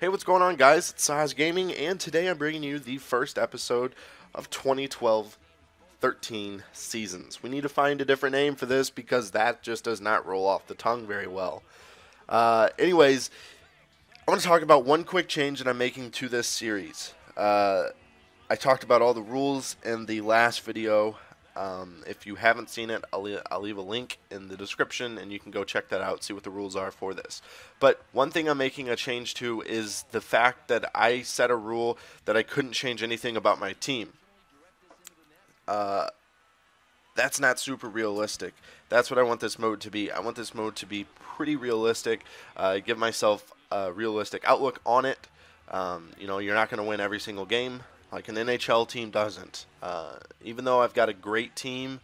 Hey, what's going on, guys? It's SAHSGaming, and today I'm bringing you the first episode of 2012-13 seasons. We need to find a different name for this because that just does not roll off the tongue very well. Anyways, I want to talk about one quick change that I'm making to this series. I talked about all the rules in the last video. If you haven't seen it, I'll leave a link in the description and you can go check that out, see what the rules are for this. But one thing I'm making a change to is the fact that I set a rule that I couldn't change anything about my team. That's not super realistic. That's what I want this mode to be. I want this mode to be pretty realistic, give myself a realistic outlook on it. You're not going to win every single game like an NHL team doesn't. Even though I've got a great team,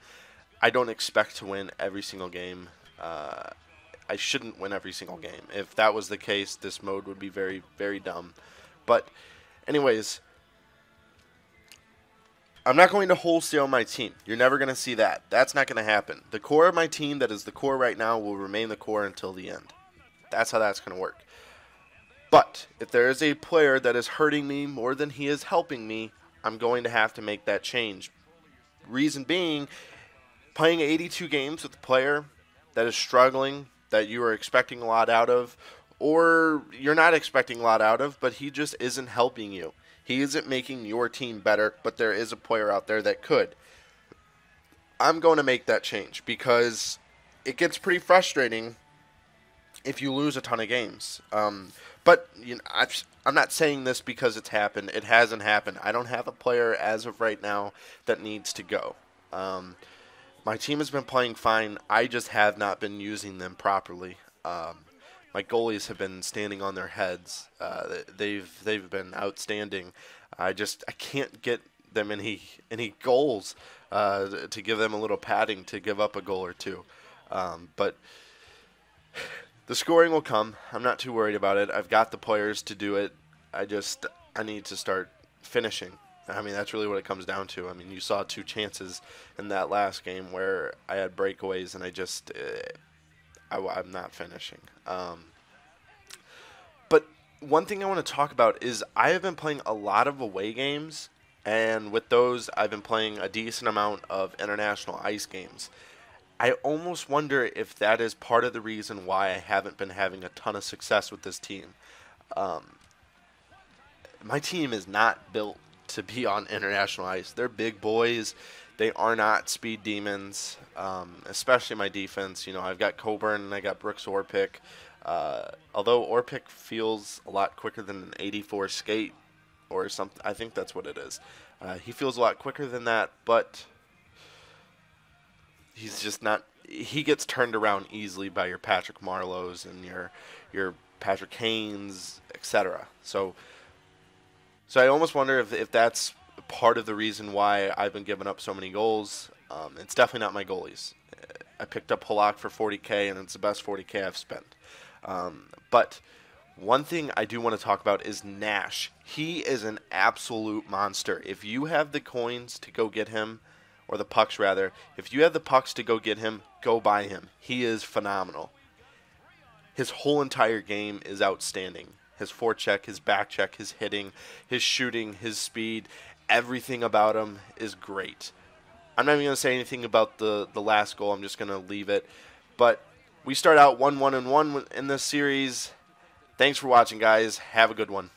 I don't expect to win every single game. I shouldn't win every single game. If that was the case, this mode would be very, very dumb. But anyways, I'm not going to wholesale my team. You're never going to see that. That's not going to happen. The core of my team that is the core right now will remain the core until the end. That's how that's going to work. But if there is a player that is hurting me more than he is helping me, I'm going to have to make that change. Reason being, playing 82 games with a player that is struggling, that you are expecting a lot out of, or you're not expecting a lot out of, but he just isn't helping you. He isn't making your team better, but there is a player out there that could. I'm going to make that change because it gets pretty frustrating if you lose a ton of games. But I'm not saying this because it's happened. It hasn't happened. I don't have a player as of right now that needs to go. My team has been playing fine. I just have not been using them properly. My goalies have been standing on their heads. They've been outstanding. I can't get them any goals to give them a little padding to give up a goal or two. But the scoring will come. I'm not too worried about it. I've got the players to do it. I need to start finishing. I mean, that's really what it comes down to. I mean, you saw 2 chances in that last game where I had breakaways and I'm not finishing. But one thing I want to talk about is I have been playing a lot of away games, and with those, I've been playing a decent amount of international ice games. I almost wonder if that is part of the reason why I haven't been having a ton of success with this team. My team is not built to be on international ice. They're big boys. They are not speed demons, especially my defense. I've got Coburn and I got Brooks Orpik. Although Orpik feels a lot quicker than an 84 skate or something. I think that's what it is. He feels a lot quicker than that, but he's just not. He gets turned around easily by your Patrick Marleaus and your Patrick Kanes, etc. So I almost wonder if that's part of the reason why I've been giving up so many goals. It's definitely not my goalies. I picked up Halak for 40K, and it's the best 40K I've spent. But one thing I do want to talk about is Nash. He is an absolute monster. If you have the coins to go get him, or the pucks rather, if you have the pucks to go get him, go buy him. He is phenomenal. His whole entire game is outstanding. His forecheck, his backcheck, his hitting, his shooting, his speed, everything about him is great. I'm not even going to say anything about the last goal. I'm just going to leave it. But we start out 1-1-1 in this series. Thanks for watching, guys. Have a good one.